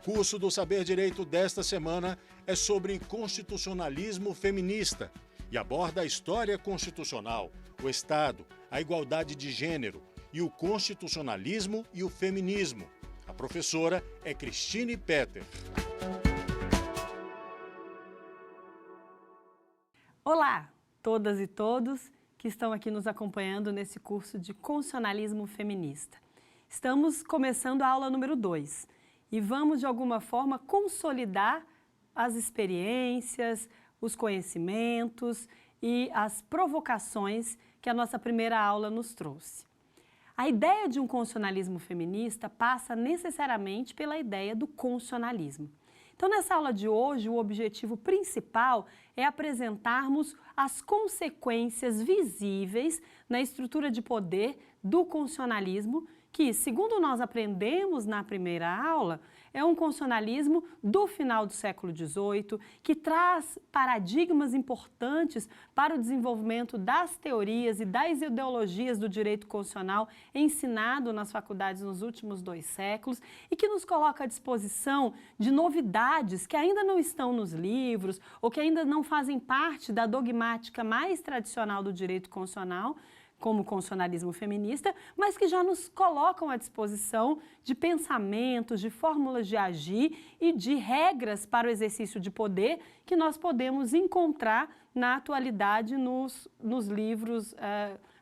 curso do Saber Direito desta semana é sobre constitucionalismo feminista e aborda a história constitucional, o Estado, a igualdade de gênero e o constitucionalismo e o feminismo. A professora é Cristine Petter. Olá, todas e todos que estão aqui nos acompanhando nesse curso de constitucionalismo feminista. Estamos começando a aula número 2 e vamos, de alguma forma, consolidar as experiências, os conhecimentos e as provocações que a nossa primeira aula nos trouxe. A ideia de um constitucionalismo feminista passa necessariamente pela ideia do constitucionalismo. Então, nessa aula de hoje, o objetivo principal é apresentarmos as consequências visíveis na estrutura de poder do constitucionalismo, que, segundo nós aprendemos na primeira aula, é um constitucionalismo do final do século XVIII, que traz paradigmas importantes para o desenvolvimento das teorias e das ideologias do direito constitucional ensinado nas faculdades nos últimos 2 séculos e que nos coloca à disposição de novidades que ainda não estão nos livros ou que ainda não fazem parte da dogmática mais tradicional do direito constitucional, como o constitucionalismo feminista, mas que já nos colocam à disposição de pensamentos, de fórmulas de agir e de regras para o exercício de poder que nós podemos encontrar na atualidade nos livros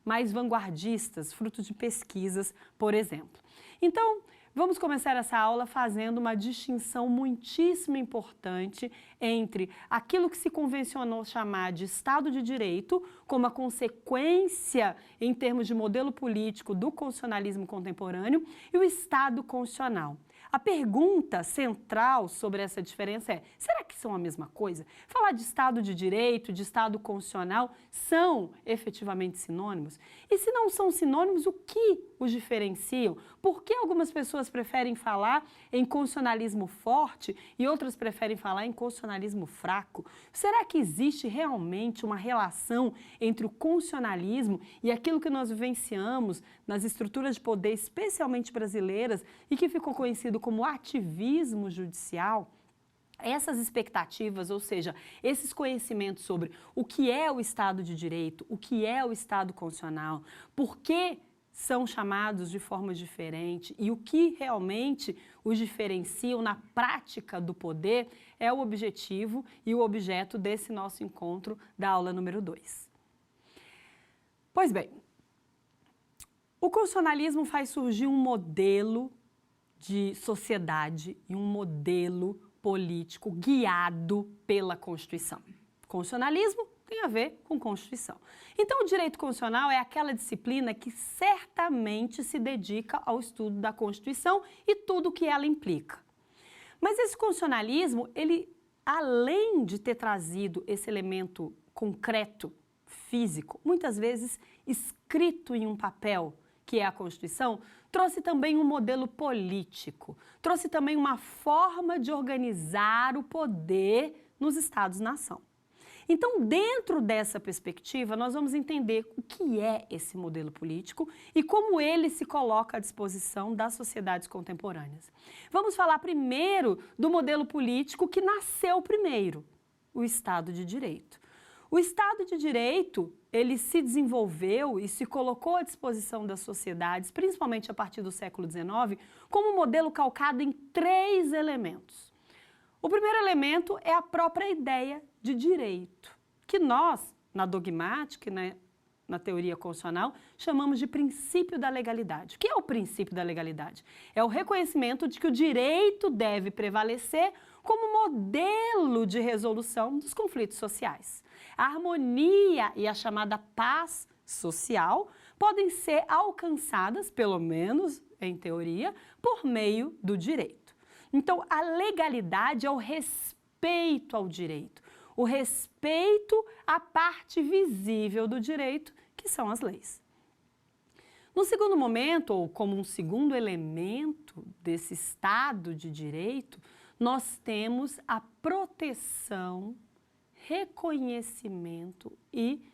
mais vanguardistas, frutos de pesquisas, por exemplo. Então, vamos começar essa aula fazendo uma distinção muitíssimo importante entre aquilo que se convencionou chamar de Estado de Direito, como a consequência em termos de modelo político do constitucionalismo contemporâneo, e o Estado constitucional. A pergunta central sobre essa diferença é: será que são a mesma coisa? Falar de Estado de Direito, de Estado constitucional, são efetivamente sinônimos? E se não são sinônimos, o que os diferenciam? Por que algumas pessoas preferem falar em constitucionalismo forte e outras preferem falar em constitucionalismo fraco? Será que existe realmente uma relação entre o constitucionalismo e aquilo que nós vivenciamos nas estruturas de poder, especialmente brasileiras, e que ficou conhecido como ativismo judicial? Essas expectativas, ou seja, esses conhecimentos sobre o que é o Estado de Direito, o que é o Estado constitucional, por que são chamados de forma diferente e o que realmente os diferenciam na prática do poder, é o objetivo e o objeto desse nosso encontro da aula número 2. Pois bem, o constitucionalismo faz surgir um modelo de sociedade e um modelo político guiado pela Constituição. Constitucionalismo tem a ver com Constituição. Então, o direito constitucional é aquela disciplina que certamente se dedica ao estudo da Constituição e tudo o que ela implica. Mas esse constitucionalismo, ele, além de ter trazido esse elemento concreto, físico, muitas vezes escrito em um papel, que é a Constituição, trouxe também um modelo político, trouxe também uma forma de organizar o poder nos Estados-nação. Então, dentro dessa perspectiva, nós vamos entender o que é esse modelo político e como ele se coloca à disposição das sociedades contemporâneas. Vamos falar primeiro do modelo político que nasceu primeiro, o Estado de Direito. O Estado de Direito, ele se desenvolveu e se colocou à disposição das sociedades, principalmente a partir do século XIX, como um modelo calcado em 3 elementos. O primeiro elemento é a própria ideia de direito, que nós, na dogmática e na teoria constitucional, chamamos de princípio da legalidade. O que é o princípio da legalidade? É o reconhecimento de que o direito deve prevalecer como modelo de resolução dos conflitos sociais. A harmonia e a chamada paz social podem ser alcançadas, pelo menos em teoria, por meio do direito. Então, a legalidade é o respeito ao direito, o respeito à parte visível do direito, que são as leis. No segundo momento, ou como um segundo elemento desse Estado de Direito, nós temos a proteção, reconhecimento e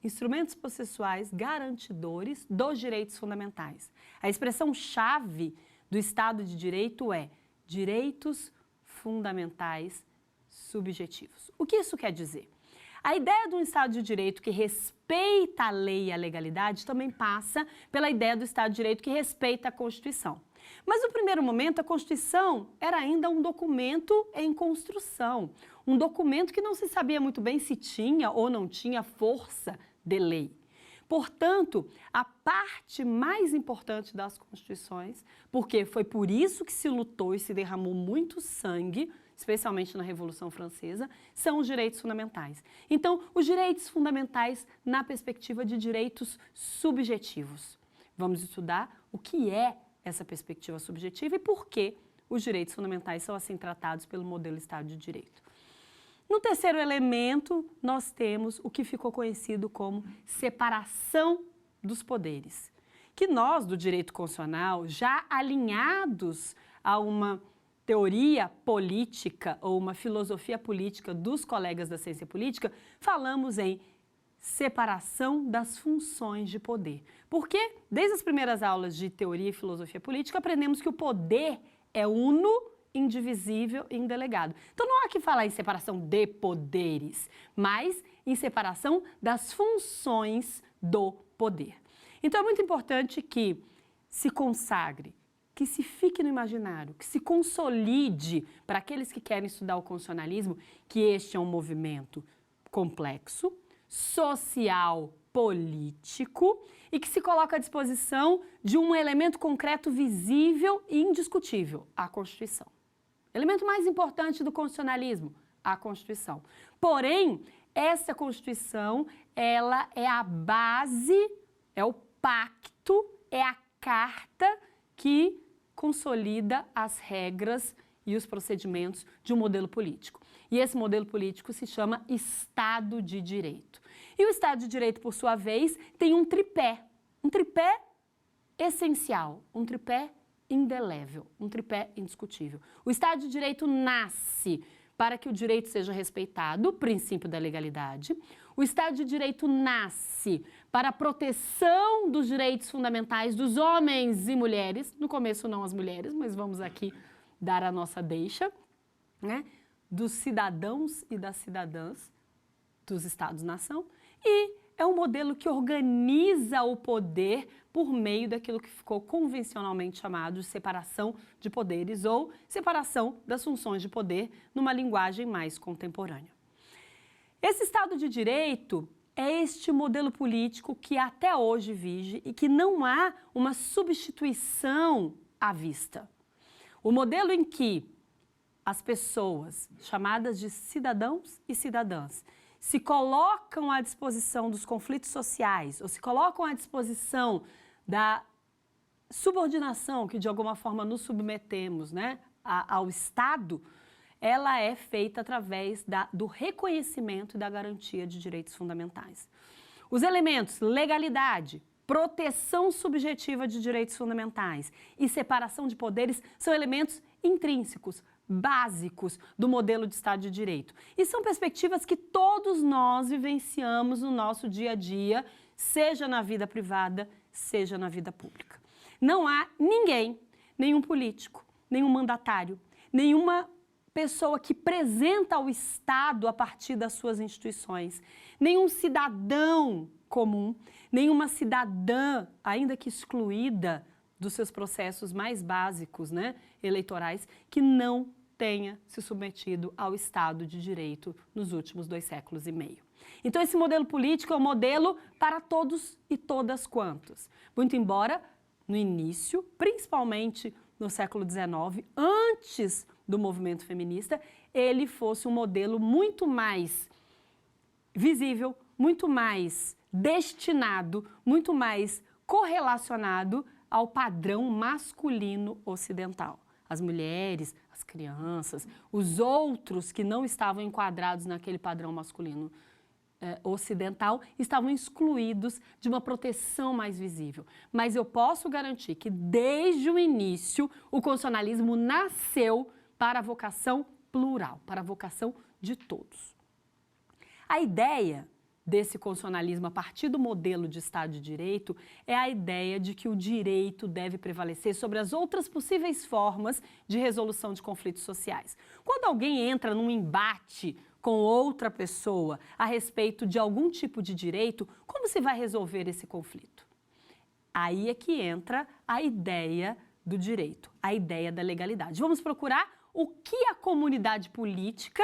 instrumentos processuais garantidores dos direitos fundamentais. A expressão-chave do Estado de Direito é direitos fundamentais subjetivos. O que isso quer dizer? A ideia de um Estado de Direito que respeita a lei e a legalidade também passa pela ideia do Estado de Direito que respeita a Constituição. Mas, no primeiro momento, a Constituição era ainda um documento em construção, um documento que não se sabia muito bem se tinha ou não tinha força de lei. Portanto, a parte mais importante das Constituições, porque foi por isso que se lutou e se derramou muito sangue, especialmente na Revolução Francesa, são os direitos fundamentais. Então, os direitos fundamentais na perspectiva de direitos subjetivos. Vamos estudar o que é essa perspectiva subjetiva e por que os direitos fundamentais são assim tratados pelo modelo Estado de Direito. No terceiro elemento, nós temos o que ficou conhecido como separação dos poderes, que nós, do direito constitucional, já alinhados a uma teoria política ou uma filosofia política dos colegas da ciência política, falamos em separação das funções de poder. Porque, desde as primeiras aulas de teoria e filosofia política, aprendemos que o poder é uno, indivisível e indelegado. Então, não há que falar em separação de poderes, mas em separação das funções do poder. Então, é muito importante que se consagre, que se fique no imaginário, que se consolide para aqueles que querem estudar o constitucionalismo, que este é um movimento complexo, social, político e que se coloca à disposição de um elemento concreto, visível e indiscutível, a Constituição. Elemento mais importante do constitucionalismo, a Constituição. Porém, essa Constituição, ela é a base, é o pacto, é a carta que consolida as regras e os procedimentos de um modelo político. E esse modelo político se chama Estado de Direito. E o Estado de Direito, por sua vez, tem um tripé essencial, um tripé indelével, um tripé indiscutível. O Estado de Direito nasce para que o direito seja respeitado, o princípio da legalidade. O Estado de Direito nasce para a proteção dos direitos fundamentais dos homens e mulheres, no começo não as mulheres, mas vamos aqui dar a nossa deixa, né? Dos cidadãos e das cidadãs dos Estados-nação, e é um modelo que organiza o poder por meio daquilo que ficou convencionalmente chamado de separação de poderes ou separação das funções de poder numa linguagem mais contemporânea. Esse Estado de Direito é este modelo político que até hoje vige e que não há uma substituição à vista. O modelo em que as pessoas, chamadas de cidadãos e cidadãs, se colocam à disposição dos conflitos sociais ou se colocam à disposição da subordinação que de alguma forma nos submetemos, né, ao Estado, ela é feita através do reconhecimento e da garantia de direitos fundamentais. Os elementos legalidade, proteção subjetiva de direitos fundamentais e separação de poderes são elementos intrínsecos, básicos do modelo de Estado de Direito. E são perspectivas que todos nós vivenciamos no nosso dia a dia, seja na vida privada, seja na vida pública. Não há ninguém, nenhum político, nenhum mandatário, nenhuma pessoa que representa o Estado a partir das suas instituições, nenhum cidadão comum, nenhuma cidadã, ainda que excluída dos seus processos mais básicos, né, eleitorais, que não tenha se submetido ao Estado de Direito nos últimos 2 séculos e meio. Então, esse modelo político é um modelo para todos e todas quantos. Muito embora, no início, principalmente no século XIX, antes do movimento feminista, ele fosse um modelo muito mais visível, muito mais destinado, muito mais correlacionado ao padrão masculino ocidental. As mulheres, as crianças, os outros que não estavam enquadrados naquele padrão masculino ocidental estavam excluídos de uma proteção mais visível. Mas eu posso garantir que desde o início o constitucionalismo nasceu para a vocação plural, para a vocação de todos. A ideia desse constitucionalismo a partir do modelo de Estado de Direito é a ideia de que o direito deve prevalecer sobre as outras possíveis formas de resolução de conflitos sociais. Quando alguém entra num embate com outra pessoa a respeito de algum tipo de direito, como se vai resolver esse conflito? Aí é que entra a ideia do direito, a ideia da legalidade. Vamos procurar o que a comunidade política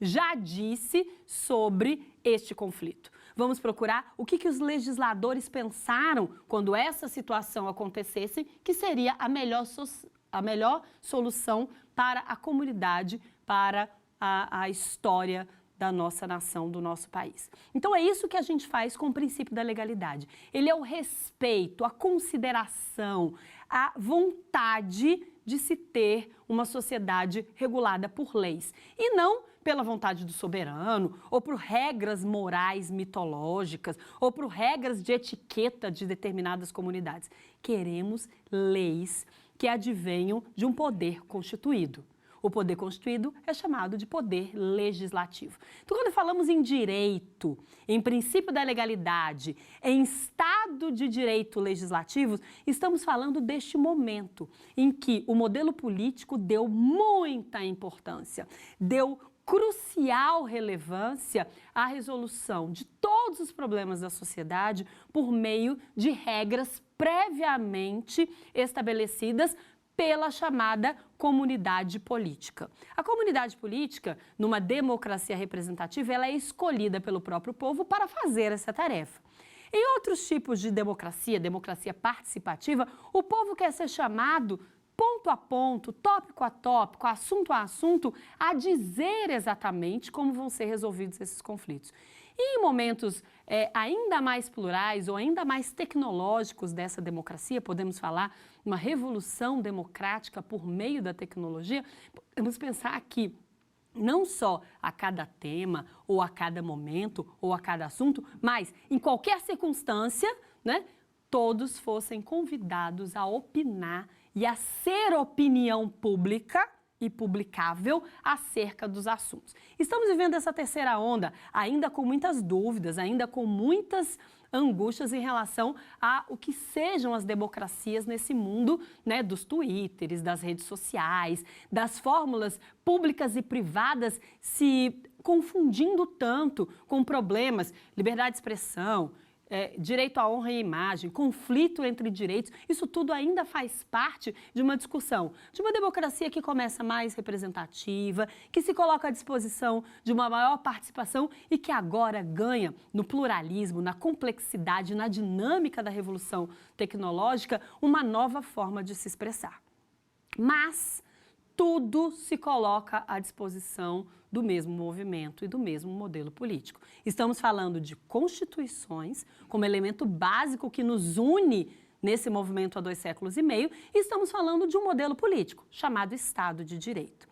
já disse sobre este conflito. Vamos procurar o que os legisladores pensaram quando essa situação acontecesse, que seria a melhor solução para a comunidade, para a história da nossa nação, do nosso país. Então é isso que a gente faz com o princípio da legalidade. Ele é o respeito, a consideração, a vontade de se ter uma sociedade regulada por leis e não pela vontade do soberano, ou por regras morais mitológicas, ou por regras de etiqueta de determinadas comunidades. Queremos leis que advenham de um poder constituído. O poder constituído é chamado de poder legislativo. Então, quando falamos em direito, em princípio da legalidade, em Estado de Direito legislativo, estamos falando deste momento em que o modelo político deu muita importância, deu crucial relevância à resolução de todos os problemas da sociedade por meio de regras previamente estabelecidas pela chamada comunidade política. A comunidade política, numa democracia representativa, ela é escolhida pelo próprio povo para fazer essa tarefa. Em outros tipos de democracia, democracia participativa, o povo quer ser chamado ponto a ponto, tópico a tópico, assunto a assunto, a dizer exatamente como vão ser resolvidos esses conflitos. E em momentos ainda mais plurais ou ainda mais tecnológicos dessa democracia, podemos falar uma revolução democrática por meio da tecnologia, podemos pensar que não só a cada tema, ou a cada momento, ou a cada assunto, mas em qualquer circunstância, né, todos fossem convidados a opinar e a ser opinião pública e publicável acerca dos assuntos. Estamos vivendo essa terceira onda, ainda com muitas dúvidas, ainda com muitas angústias em relação a o que sejam as democracias nesse mundo, né, dos twitters, das redes sociais, das fórmulas públicas e privadas se confundindo tanto com problemas, liberdade de expressão, direito à honra e imagem, conflito entre direitos, isso tudo ainda faz parte de uma discussão, de uma democracia que começa mais representativa, que se coloca à disposição de uma maior participação e que agora ganha no pluralismo, na complexidade, na dinâmica da revolução tecnológica, uma nova forma de se expressar. Mas tudo se coloca à disposição do mesmo movimento e do mesmo modelo político. Estamos falando de constituições como elemento básico que nos une nesse movimento há 2 séculos e meio e estamos falando de um modelo político chamado Estado de Direito.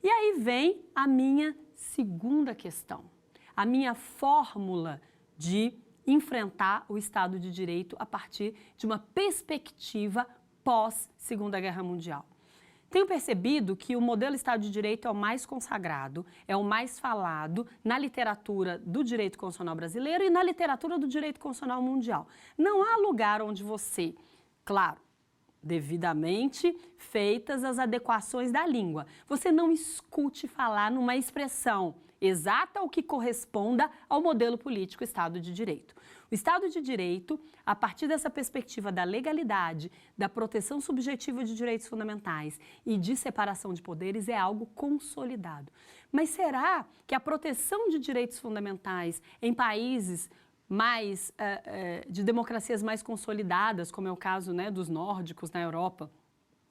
E aí vem a minha segunda questão, a minha fórmula de enfrentar o Estado de Direito a partir de uma perspectiva pós-Segunda Guerra Mundial. Tenho percebido que o modelo Estado de Direito é o mais consagrado, é o mais falado na literatura do direito constitucional brasileiro e na literatura do direito constitucional mundial. Não há lugar onde você, claro, devidamente feitas as adequações da língua, você não escute falar numa expressão exata ou que corresponda ao modelo político Estado de Direito. O Estado de Direito, a partir dessa perspectiva da legalidade, da proteção subjetiva de direitos fundamentais e de separação de poderes, é algo consolidado. Mas será que a proteção de direitos fundamentais em países mais de democracias mais consolidadas, como é o caso, né, dos nórdicos na Europa,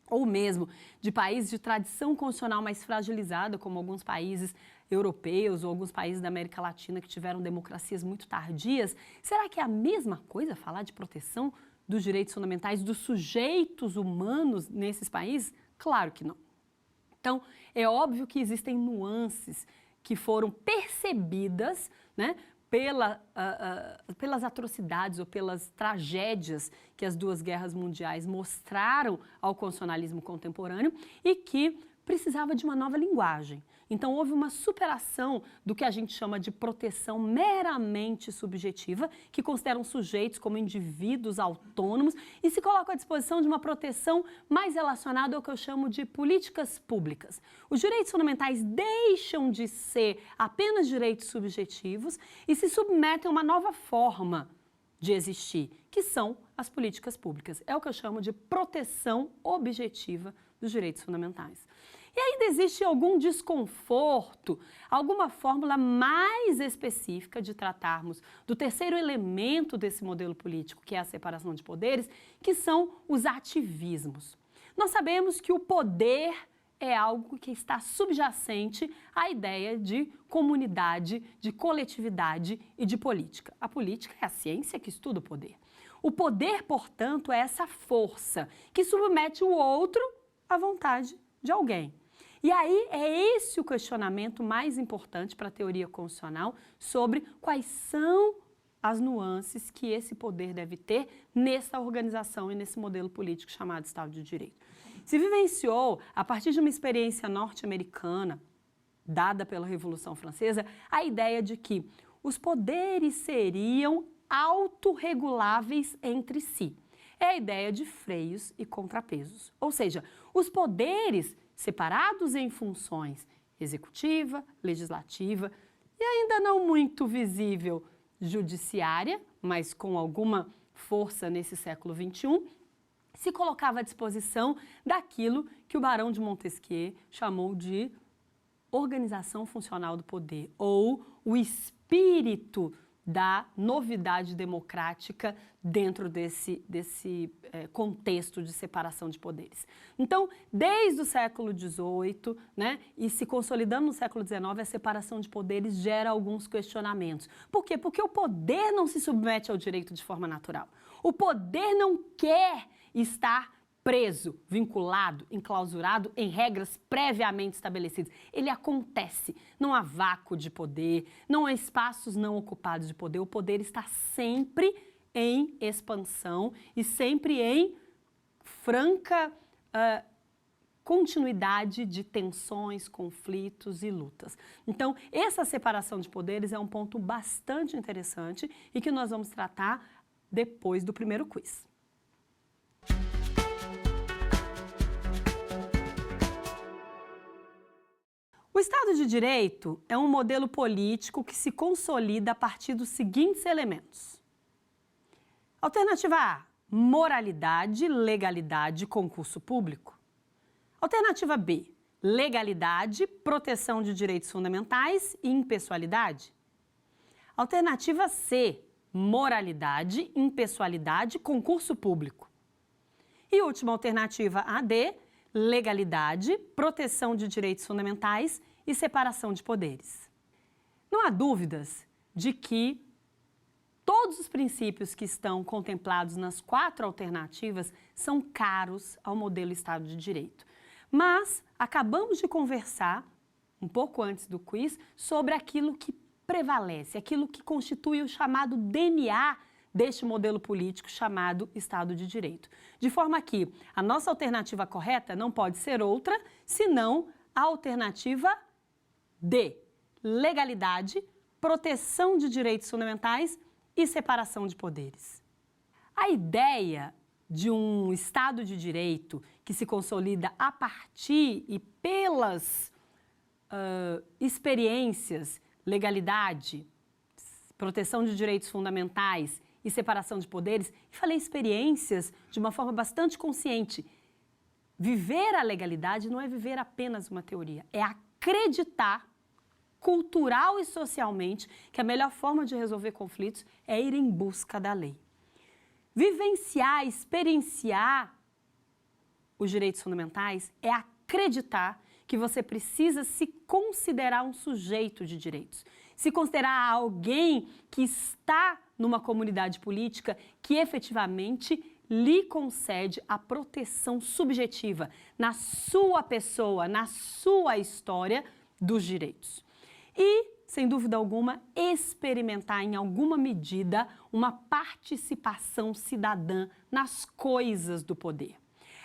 ou mesmo de países de tradição constitucional mais fragilizada, como alguns países europeus ou alguns países da América Latina que tiveram democracias muito tardias, será que é a mesma coisa falar de proteção dos direitos fundamentais dos sujeitos humanos nesses países? Claro que não. Então, é óbvio que existem nuances que foram percebidas, né, pelas atrocidades ou pelas tragédias que as 2 guerras mundiais mostraram ao constitucionalismo contemporâneo e que precisava de uma nova linguagem. Então, houve uma superação do que a gente chama de proteção meramente subjetiva, que consideram sujeitos como indivíduos autônomos e se colocam à disposição de uma proteção mais relacionada ao que eu chamo de políticas públicas. Os direitos fundamentais deixam de ser apenas direitos subjetivos e se submetem a uma nova forma de existir, que são as políticas públicas. É o que eu chamo de proteção objetiva dos direitos fundamentais. E ainda existe algum desconforto, alguma fórmula mais específica de tratarmos do terceiro elemento desse modelo político, que é a separação de poderes, que são os ativismos. Nós sabemos que o poder é algo que está subjacente à ideia de comunidade, de coletividade e de política. A política é a ciência que estuda o poder. O poder, portanto, é essa força que submete o outro à vontade de alguém. E aí é esse o questionamento mais importante para a teoria constitucional sobre quais são as nuances que esse poder deve ter nessa organização e nesse modelo político chamado Estado de Direito. Se vivenciou, a partir de uma experiência norte-americana, dada pela Revolução Francesa, a ideia de que os poderes seriam autorreguláveis entre si. É a ideia de freios e contrapesos. Ou seja, os poderes separados em funções executiva, legislativa e ainda não muito visível judiciária, mas com alguma força nesse século XXI, se colocava à disposição daquilo que o Barão de Montesquieu chamou de organização funcional do poder, ou o espírito da novidade democrática dentro desse contexto de separação de poderes. Então, desde o século XVIII, e se consolidando no século XIX, a separação de poderes gera alguns questionamentos. Por quê? Porque o poder não se submete ao direito de forma natural. O poder não quer estar preso, vinculado, enclausurado em regras previamente estabelecidas. Ele acontece. Não há vácuo de poder, não há espaços não ocupados de poder. O poder está sempre em expansão e sempre em franca continuidade de tensões, conflitos e lutas. Então, essa separação de poderes é um ponto bastante interessante e que nós vamos tratar depois do primeiro quiz. O Estado de Direito é um modelo político que se consolida a partir dos seguintes elementos. Alternativa A, moralidade, legalidade, concurso público. Alternativa B, legalidade, proteção de direitos fundamentais e impessoalidade. Alternativa C, moralidade, impessoalidade, concurso público. E última alternativa AD, legalidade, proteção de direitos fundamentais e separação de poderes. Não há dúvidas de que todos os princípios que estão contemplados nas 4 alternativas são caros ao modelo Estado de Direito. Mas acabamos de conversar, um pouco antes do quiz, sobre aquilo que prevalece, aquilo que constitui o chamado DNA deste modelo político chamado Estado de Direito. De forma que a nossa alternativa correta não pode ser outra, senão a alternativa D, legalidade, proteção de direitos fundamentais e separação de poderes. A ideia de um Estado de Direito que se consolida a partir e pelas experiências, legalidade, proteção de direitos fundamentais e separação de poderes, e falei experiências de uma forma bastante consciente. Viver a legalidade não é viver apenas uma teoria, é acreditar cultural e socialmente que a melhor forma de resolver conflitos é ir em busca da lei. Vivenciar, experienciar os direitos fundamentais é acreditar que você precisa se considerar um sujeito de direitos, se considerar alguém que está numa comunidade política que efetivamente lhe concede a proteção subjetiva na sua pessoa, na sua história dos direitos. E, sem dúvida alguma, experimentar em alguma medida uma participação cidadã nas coisas do poder.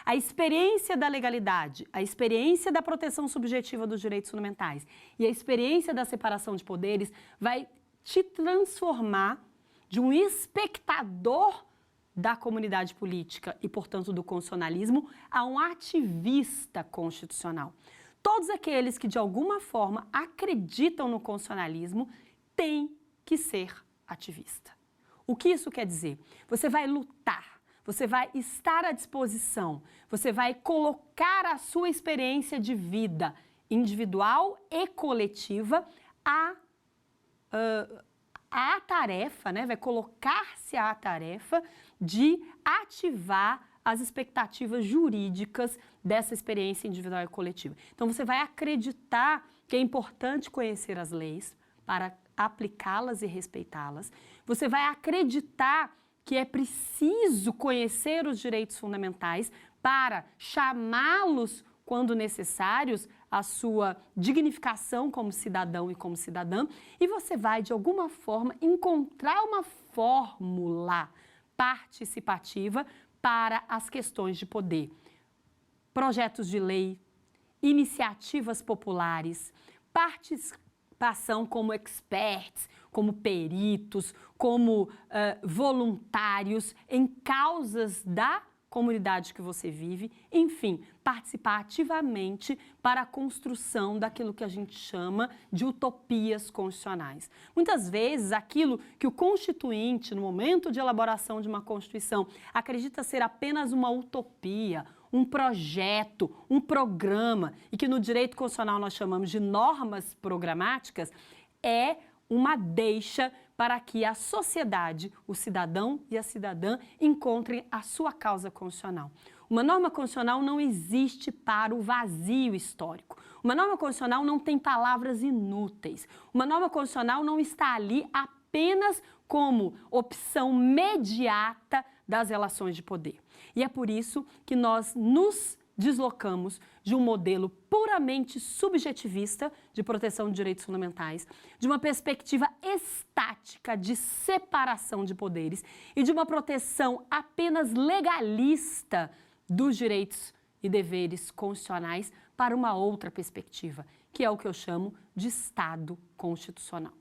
A experiência da legalidade, a experiência da proteção subjetiva dos direitos fundamentais e a experiência da separação de poderes vai te transformar de um espectador da comunidade política e, portanto, do constitucionalismo a um ativista constitucional. Todos aqueles que, de alguma forma, acreditam no constitucionalismo têm que ser ativista. O que isso quer dizer? Você vai lutar, você vai estar à disposição, você vai colocar a sua experiência de vida individual e coletiva à tarefa, né? Vai colocar-se à tarefa de ativar as expectativas jurídicas dessa experiência individual e coletiva. Então, você vai acreditar que é importante conhecer as leis para aplicá-las e respeitá-las. Você vai acreditar que é preciso conhecer os direitos fundamentais para chamá-los, quando necessários, à sua dignificação como cidadão e como cidadã, e você vai, de alguma forma, encontrar uma fórmula participativa para as questões de poder. Projetos de lei, iniciativas populares, participação como experts, como peritos, como voluntários em causas da comunidade que você vive, enfim, participar ativamente para a construção daquilo que a gente chama de utopias constitucionais. Muitas vezes, aquilo que o constituinte, no momento de elaboração de uma Constituição, acredita ser apenas uma utopia, um projeto, um programa, e que no direito constitucional nós chamamos de normas programáticas, é uma deixa para que a sociedade, o cidadão e a cidadã encontrem a sua causa constitucional. Uma norma constitucional não existe para o vazio histórico. Uma norma constitucional não tem palavras inúteis. Uma norma constitucional não está ali apenas como opção imediata das relações de poder. E é por isso que nós nos deslocamos de um modelo puramente subjetivista de proteção de direitos fundamentais, de uma perspectiva estática de separação de poderes e de uma proteção apenas legalista dos direitos e deveres constitucionais para uma outra perspectiva, que é o que eu chamo de Estado constitucional.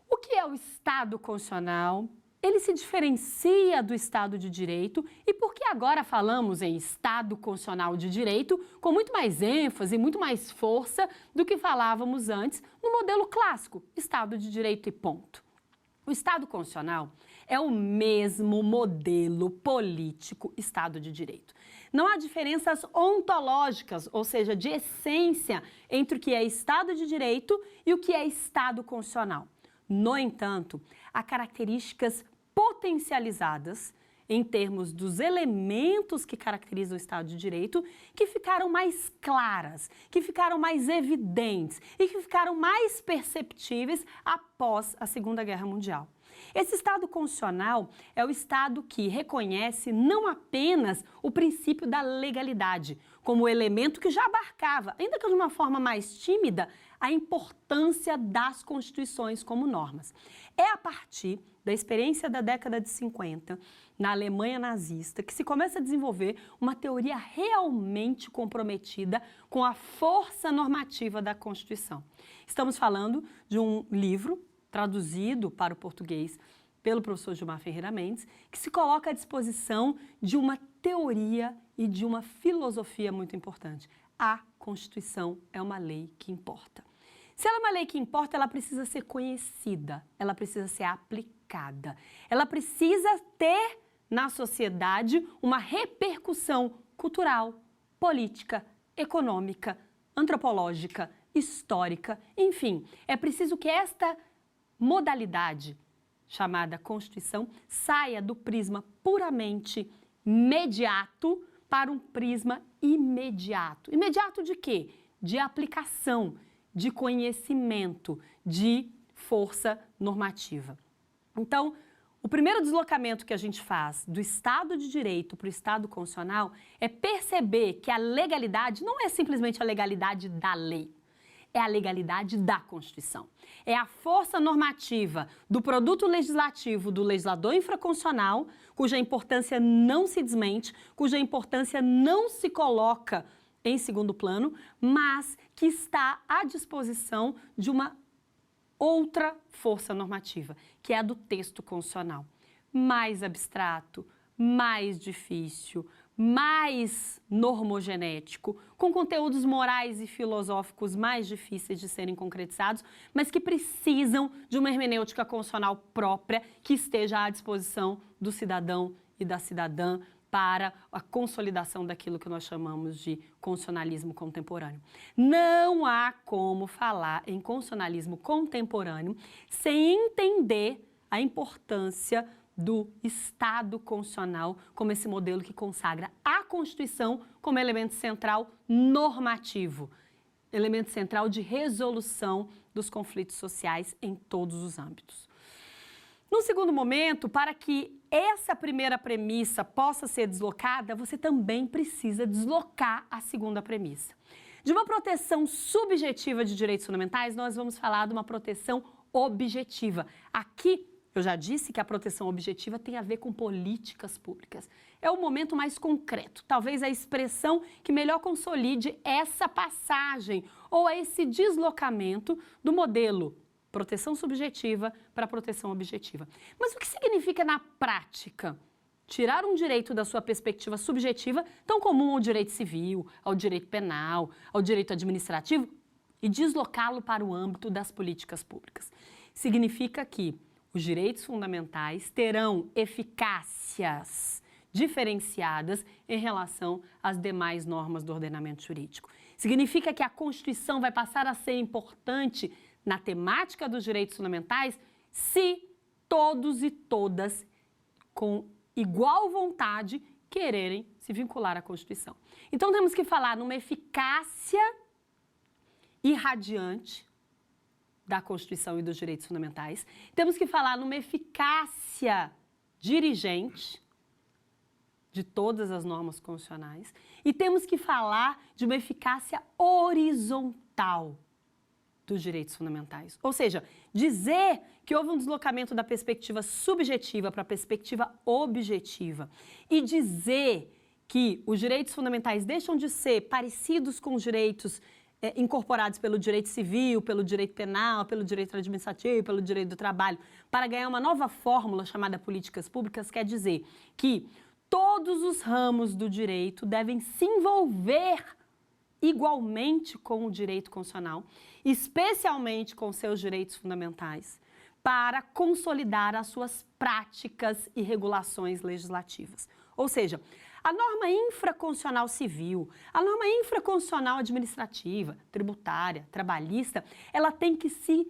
O que é o Estado constitucional? Ele se diferencia do Estado de Direito e por que agora falamos em Estado Constitucional de Direito com muito mais ênfase, muito mais força do que falávamos antes no modelo clássico, Estado de Direito e ponto. O Estado Constitucional é o mesmo modelo político Estado de Direito. Não há diferenças ontológicas, ou seja, de essência, entre o que é Estado de Direito e o que é Estado Constitucional. No entanto, há características potencializadas em termos dos elementos que caracterizam o Estado de Direito que ficaram mais claras, que ficaram mais evidentes e que ficaram mais perceptíveis após a Segunda Guerra Mundial. Esse Estado constitucional é o Estado que reconhece não apenas o princípio da legalidade, como elemento que já abarcava, ainda que de uma forma mais tímida, a importância das constituições como normas. É a partir da experiência da década de 50, na Alemanha nazista, que se começa a desenvolver uma teoria realmente comprometida com a força normativa da Constituição. Estamos falando de um livro traduzido para o português pelo professor Gilmar Ferreira Mendes, que se coloca à disposição de uma teoria e de uma filosofia muito importante. A Constituição é uma lei que importa. Se ela é uma lei que importa, ela precisa ser conhecida, ela precisa ser aplicada, ela precisa ter na sociedade uma repercussão cultural, política, econômica, antropológica, histórica, enfim, é preciso que esta modalidade chamada Constituição saia do prisma puramente mediato para um prisma imediato. Imediato de quê? De aplicação, de conhecimento, de força normativa. Então, o primeiro deslocamento que a gente faz do Estado de Direito para o Estado Constitucional é perceber que a legalidade não é simplesmente a legalidade da lei. é a legalidade da Constituição. É a força normativa do produto legislativo do legislador infraconstitucional, cuja importância não se desmente, cuja importância não se coloca em segundo plano, mas que está à disposição de uma outra força normativa, que é a do texto constitucional. Mais abstrato, mais difícil, mais normogenético, com conteúdos morais e filosóficos mais difíceis de serem concretizados, mas que precisam de uma hermenêutica constitucional própria que esteja à disposição do cidadão e da cidadã para a consolidação daquilo que nós chamamos de constitucionalismo contemporâneo. Não há como falar em constitucionalismo contemporâneo sem entender a importância do Estado constitucional como esse modelo que consagra a Constituição como elemento central normativo, elemento central de resolução dos conflitos sociais em todos os âmbitos. No segundo momento, para que essa primeira premissa possa ser deslocada, você também precisa deslocar a segunda premissa. De uma proteção subjetiva de direitos fundamentais, nós vamos falar de uma proteção objetiva. Aqui, eu já disse que a proteção objetiva tem a ver com políticas públicas. É o momento mais concreto, talvez a expressão que melhor consolide essa passagem ou esse deslocamento do modelo proteção subjetiva para proteção objetiva. Mas o que significa na prática tirar um direito da sua perspectiva subjetiva, tão comum ao direito civil, ao direito penal, ao direito administrativo, e deslocá-lo para o âmbito das políticas públicas? Significa que os direitos fundamentais terão eficácias diferenciadas em relação às demais normas do ordenamento jurídico. Significa que a Constituição vai passar a ser importante na temática dos direitos fundamentais se todos e todas, com igual vontade, quererem se vincular à Constituição. Então, temos que falar numa eficácia irradiante da Constituição e dos direitos fundamentais. Temos que falar numa eficácia dirigente de todas as normas constitucionais. E temos que falar de uma eficácia horizontal dos direitos fundamentais. Ou seja, dizer que houve um deslocamento da perspectiva subjetiva para a perspectiva objetiva e dizer que os direitos fundamentais deixam de ser parecidos com os direitos incorporados pelo direito civil, pelo direito penal, pelo direito administrativo, pelo direito do trabalho, para ganhar uma nova fórmula chamada políticas públicas, quer dizer que todos os ramos do direito devem se envolver igualmente com o direito constitucional, especialmente com seus direitos fundamentais, para consolidar as suas práticas e regulações legislativas. Ou seja, a norma infraconstitucional civil, a norma infraconstitucional administrativa, tributária, trabalhista, ela tem que se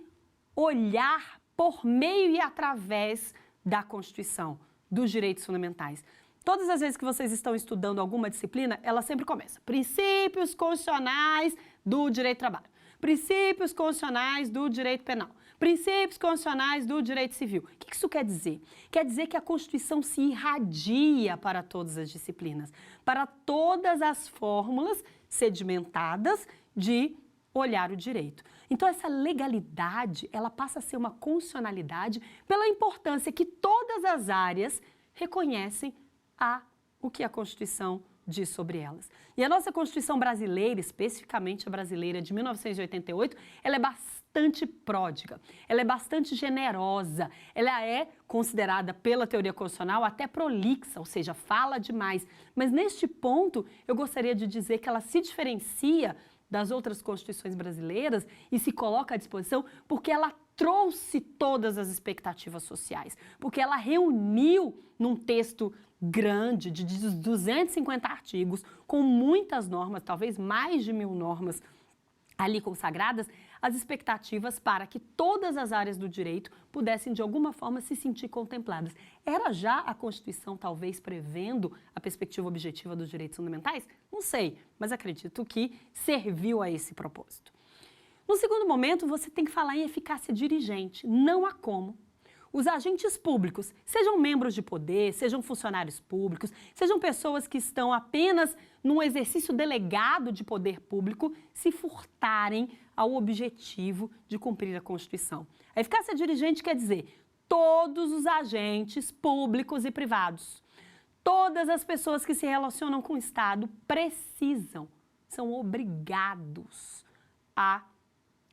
olhar por meio e através da Constituição, dos direitos fundamentais. Todas as vezes que vocês estão estudando alguma disciplina, ela sempre começa. Princípios constitucionais do direito do trabalho. Princípios constitucionais do direito penal. Princípios constitucionais do direito civil. O que isso quer dizer? Quer dizer que a Constituição se irradia para todas as disciplinas, para todas as fórmulas sedimentadas de olhar o direito. Então, essa legalidade, ela passa a ser uma constitucionalidade pela importância que todas as áreas reconhecem o que a Constituição diz sobre elas. E a nossa Constituição brasileira, especificamente a brasileira de 1988, ela é bastante pródiga, ela é bastante generosa, ela é considerada pela teoria constitucional até prolixa, ou seja, fala demais. Mas neste ponto, eu gostaria de dizer que ela se diferencia das outras constituições brasileiras e se coloca à disposição porque ela trouxe todas as expectativas sociais, porque ela reuniu num texto grande, de 250 artigos, com muitas normas, talvez mais de 1000 normas ali consagradas, as expectativas para que todas as áreas do direito pudessem, de alguma forma, se sentir contempladas. Era já a Constituição, talvez, prevendo a perspectiva objetiva dos direitos fundamentais? Não sei, mas acredito que serviu a esse propósito. No segundo momento, você tem que falar em eficácia dirigente. Não há como os agentes públicos, sejam membros de poder, sejam funcionários públicos, sejam pessoas que estão apenas num exercício delegado de poder público, se furtarem ao objetivo de cumprir a Constituição. A eficácia dirigente quer dizer todos os agentes públicos e privados, todas as pessoas que se relacionam com o Estado precisam, são obrigados a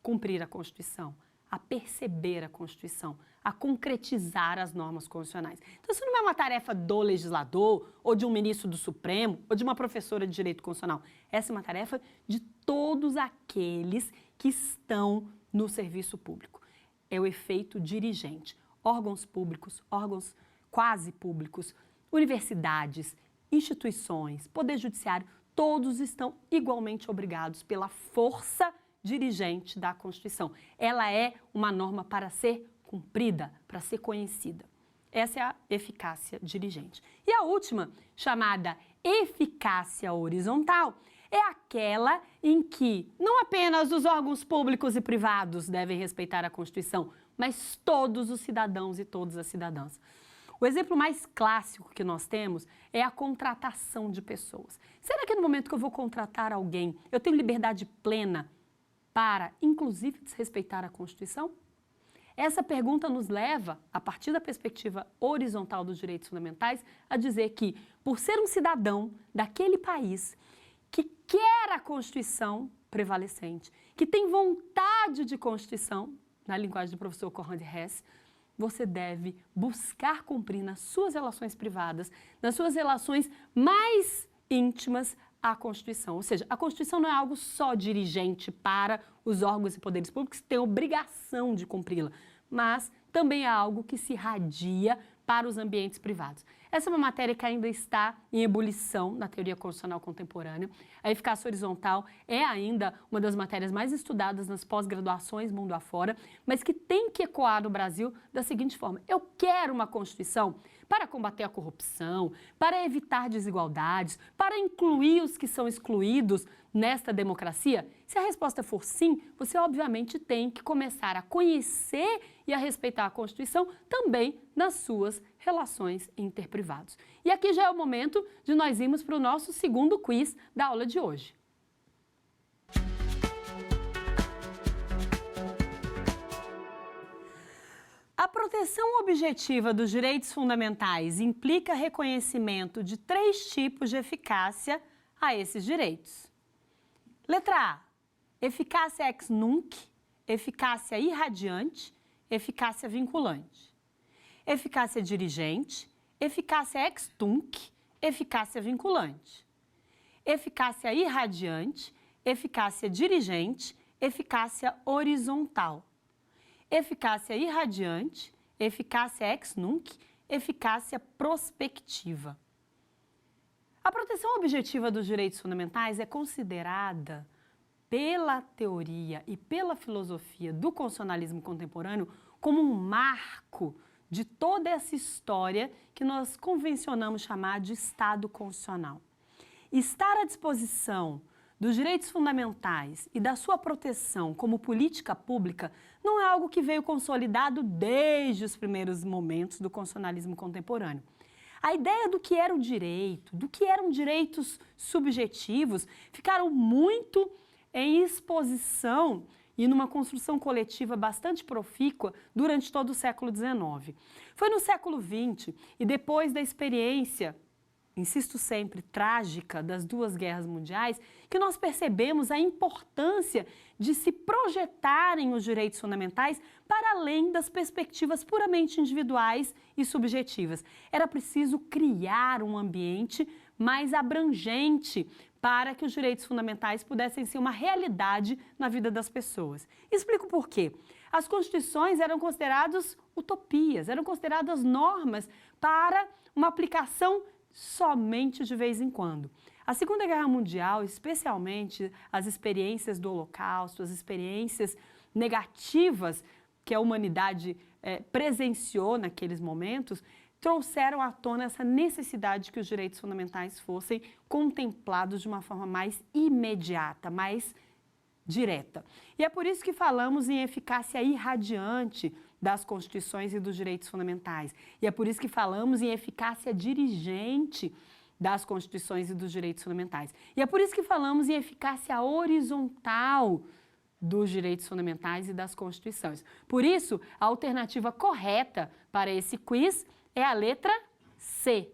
cumprir a Constituição, a perceber a Constituição, a concretizar as normas constitucionais. Então, isso não é uma tarefa do legislador, ou de um ministro do Supremo, ou de uma professora de Direito Constitucional. Essa é uma tarefa de todos aqueles que estão no serviço público. É o efeito dirigente. Órgãos públicos, órgãos quase públicos, universidades, instituições, poder judiciário, todos estão igualmente obrigados pela força dirigente da Constituição. Ela é uma norma para ser cumprida, para ser conhecida. Essa é a eficácia dirigente. E a última, chamada eficácia horizontal, é aquela em que não apenas os órgãos públicos e privados devem respeitar a Constituição, mas todos os cidadãos e todas as cidadãs. O exemplo mais clássico que nós temos é a contratação de pessoas. Será que no momento que eu vou contratar alguém, eu tenho liberdade plena para, inclusive, desrespeitar a Constituição? Essa pergunta nos leva, a partir da perspectiva horizontal dos direitos fundamentais, a dizer que, por ser um cidadão daquele país que quer a Constituição prevalecente, que tem vontade de Constituição, na linguagem do professor Conrad Hess, você deve buscar cumprir nas suas relações privadas, nas suas relações mais íntimas, a Constituição. Ou seja, a Constituição não é algo só dirigente para os órgãos e poderes públicos que têm obrigação de cumpri-la, mas também é algo que se irradia para os ambientes privados. Essa é uma matéria que ainda está em ebulição na teoria constitucional contemporânea. A eficácia horizontal é ainda uma das matérias mais estudadas nas pós-graduações mundo afora, mas que tem que ecoar no Brasil da seguinte forma: eu quero uma Constituição para combater a corrupção, para evitar desigualdades, para incluir os que são excluídos nesta democracia? Se a resposta for sim, você obviamente tem que começar a conhecer e a respeitar a Constituição também nas suas relações interprivados. E aqui já é o momento de nós irmos para o nosso segundo quiz da aula de hoje. A proteção objetiva dos direitos fundamentais implica reconhecimento de 3 tipos de eficácia a esses direitos. Letra A, eficácia ex nunc, eficácia irradiante, eficácia vinculante. Eficácia dirigente, eficácia ex tunc, eficácia vinculante. Eficácia irradiante, eficácia dirigente, eficácia horizontal. Eficácia irradiante, eficácia ex nunc, eficácia prospectiva. A proteção objetiva dos direitos fundamentais é considerada pela teoria e pela filosofia do constitucionalismo contemporâneo como um marco de toda essa história que nós convencionamos chamar de Estado constitucional. Estar à disposição dos direitos fundamentais e da sua proteção como política pública não é algo que veio consolidado desde os primeiros momentos do constitucionalismo contemporâneo. A ideia do que era o direito, do que eram direitos subjetivos, ficaram muito em exposição e numa construção coletiva bastante profícua durante todo o século XIX. Foi no século XX e depois da experiência, insisto sempre, trágica das 2 guerras mundiais, que nós percebemos a importância de se projetarem os direitos fundamentais para além das perspectivas puramente individuais e subjetivas. Era preciso criar um ambiente mais abrangente para que os direitos fundamentais pudessem ser uma realidade na vida das pessoas. Explico por quê. As constituições eram consideradas utopias, eram consideradas normas para uma aplicação somente de vez em quando. A Segunda Guerra Mundial, especialmente as experiências do Holocausto, as experiências negativas que a humanidade presenciou naqueles momentos, trouxeram à tona essa necessidade de que os direitos fundamentais fossem contemplados de uma forma mais imediata, mais direta. E é por isso que falamos em eficácia irradiante das Constituições e dos direitos fundamentais. E é por isso que falamos em eficácia dirigente das Constituições e dos direitos fundamentais. E é por isso que falamos em eficácia horizontal dos direitos fundamentais e das Constituições. Por isso, a alternativa correta para esse quiz é a letra C.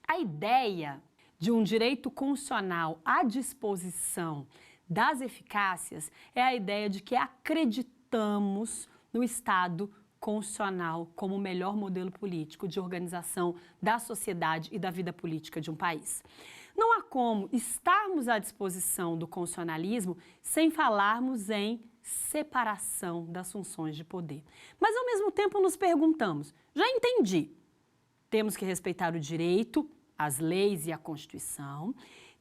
A ideia de um direito constitucional à disposição das eficácias é a ideia de que acreditamos no Estado constitucional como o melhor modelo político de organização da sociedade e da vida política de um país. Não há como estarmos à disposição do constitucionalismo sem falarmos em separação das funções de poder. Mas, ao mesmo tempo, nos perguntamos, já entendi, temos que respeitar o direito, as leis e a Constituição,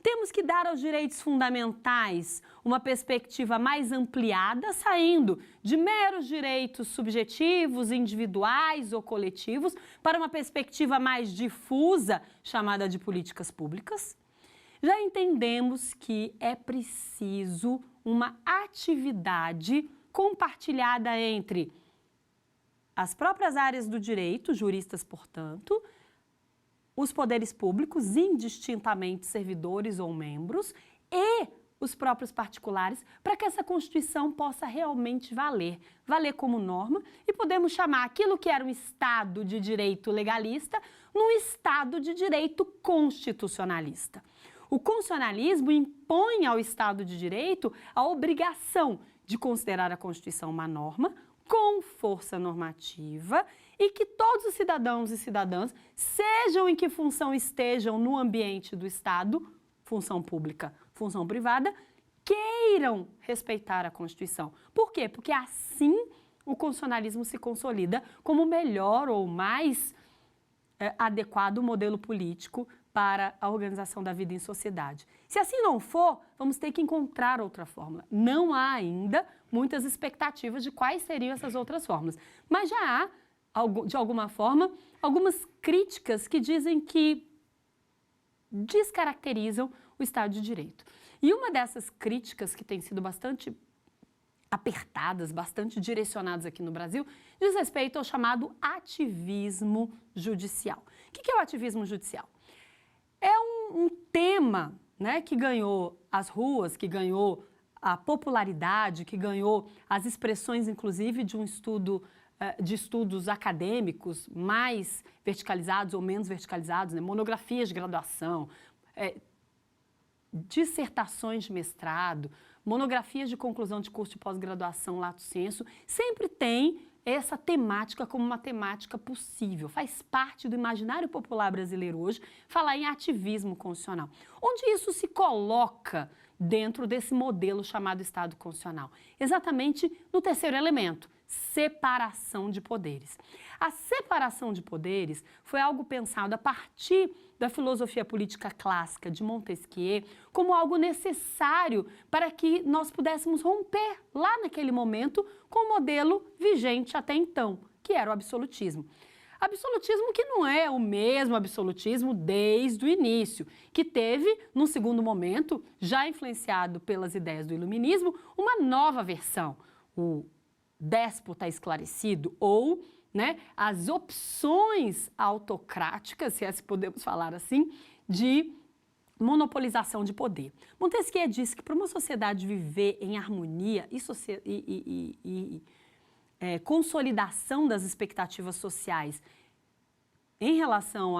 temos que dar aos direitos fundamentais uma perspectiva mais ampliada, saindo de meros direitos subjetivos, individuais ou coletivos, para uma perspectiva mais difusa, chamada de políticas públicas. Já entendemos que é preciso uma atividade compartilhada entre as próprias áreas do direito, juristas, portanto, os poderes públicos, indistintamente servidores ou membros, e os próprios particulares, para que essa Constituição possa realmente valer como norma, e podemos chamar aquilo que era um Estado de direito legalista num Estado de direito constitucionalista. O constitucionalismo impõe ao Estado de Direito a obrigação de considerar a Constituição uma norma com força normativa e que todos os cidadãos e cidadãs, sejam em que função estejam no ambiente do Estado, função pública, função privada, queiram respeitar a Constituição. Por quê? Porque assim o constitucionalismo se consolida como o melhor ou mais adequado modelo político para a organização da vida em sociedade. Se assim não for, vamos ter que encontrar outra fórmula. Não há ainda muitas expectativas de quais seriam essas outras fórmulas, mas já há, de alguma forma, algumas críticas que dizem que descaracterizam o Estado de Direito. E uma dessas críticas que tem sido bastante apertadas, bastante direcionadas aqui no Brasil, diz respeito ao chamado ativismo judicial. O que é o ativismo judicial? É um tema, né, que ganhou as ruas, que ganhou a popularidade, que ganhou as expressões, inclusive, de estudos acadêmicos mais verticalizados ou menos verticalizados, né, monografias de graduação, dissertações de mestrado, monografias de conclusão de curso de pós-graduação, lato sensu, sempre tem essa temática como uma temática possível. Faz parte do imaginário popular brasileiro hoje falar em ativismo constitucional. Onde isso se coloca dentro desse modelo chamado Estado constitucional? Exatamente no terceiro elemento, separação de poderes. A separação de poderes foi algo pensado a partir da filosofia política clássica de Montesquieu como algo necessário para que nós pudéssemos romper lá naquele momento com o modelo vigente até então, que era o absolutismo. Absolutismo que não é o mesmo absolutismo desde o início, que teve, num segundo momento, já influenciado pelas ideias do iluminismo, uma nova versão, o déspota esclarecido ou, né, as opções autocráticas, se assim podemos falar assim, de monopolização de poder. Montesquieu disse que para uma sociedade viver em harmonia e consolidação das expectativas sociais em relação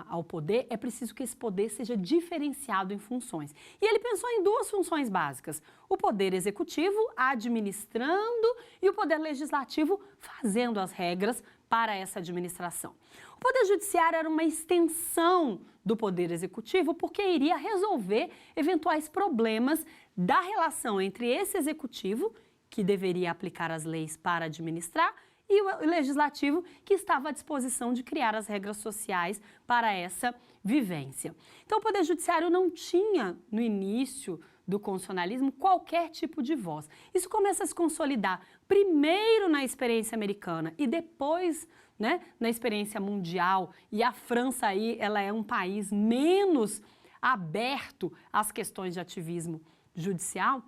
ao poder, é preciso que esse poder seja diferenciado em funções. E ele pensou em duas funções básicas: o poder executivo administrando e o poder legislativo fazendo as regras para essa administração. O poder judiciário era uma extensão do poder executivo porque iria resolver eventuais problemas da relação entre esse executivo, que deveria aplicar as leis para administrar, e o legislativo, que estava à disposição de criar as regras sociais para essa vivência. Então, o Poder Judiciário não tinha, no início do constitucionalismo, qualquer tipo de voz. Isso começa a se consolidar primeiro na experiência americana e depois, né, na experiência mundial. E a França aí, ela é um país menos aberto às questões de ativismo judicial,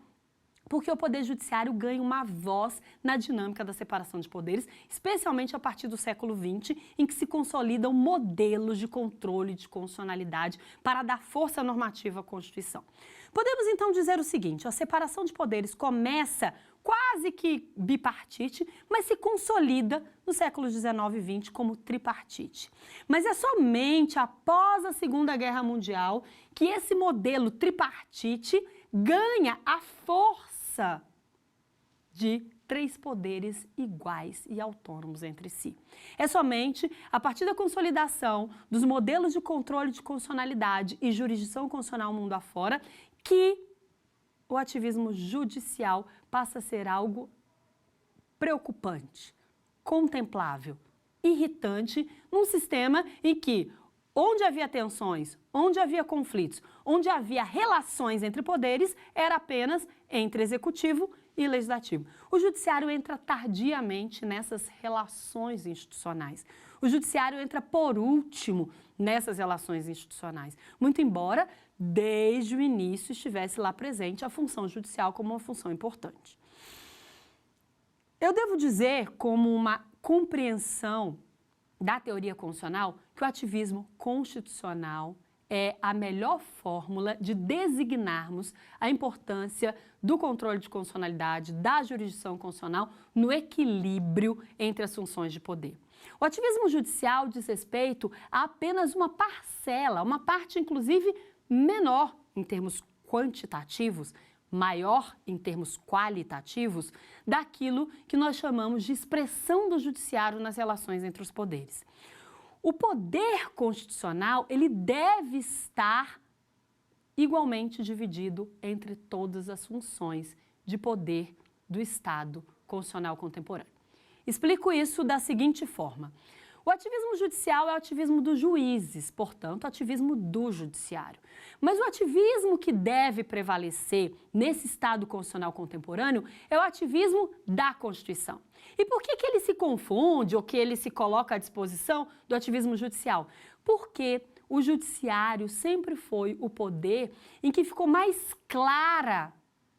porque o Poder Judiciário ganha uma voz na dinâmica da separação de poderes, especialmente a partir do século XX, em que se consolidam modelos de controle de constitucionalidade para dar força normativa à Constituição. Podemos então dizer o seguinte: a separação de poderes começa quase que bipartite, mas se consolida no século XIX e XX como tripartite. Mas é somente após a Segunda Guerra Mundial que esse modelo tripartite ganha a força de 3 poderes iguais e autônomos entre si. É somente a partir da consolidação dos modelos de controle de constitucionalidade e jurisdição constitucional mundo afora que o ativismo judicial passa a ser algo preocupante, contemplável, irritante, num sistema em que, onde havia tensões, onde havia conflitos, onde havia relações entre poderes, era apenas entre executivo e legislativo. O judiciário entra tardiamente nessas relações institucionais. O judiciário entra por último nessas relações institucionais, muito embora desde o início estivesse lá presente a função judicial como uma função importante. Eu devo dizer, como uma compreensão da teoria constitucional, que o ativismo constitucional é a melhor fórmula de designarmos a importância do controle de constitucionalidade, da jurisdição constitucional, no equilíbrio entre as funções de poder. O ativismo judicial diz respeito a apenas uma parcela, uma parte, inclusive, menor em termos quantitativos, maior em termos qualitativos, daquilo que nós chamamos de expressão do judiciário nas relações entre os poderes. O poder constitucional, ele deve estar igualmente dividido entre todas as funções de poder do Estado constitucional contemporâneo. Explico isso da seguinte forma. O ativismo judicial é o ativismo dos juízes, portanto, o ativismo do judiciário. Mas o ativismo que deve prevalecer nesse Estado constitucional contemporâneo é o ativismo da Constituição. E por que ele se confunde ou que ele se coloca à disposição do ativismo judicial? Porque o judiciário sempre foi o poder em que ficou mais clara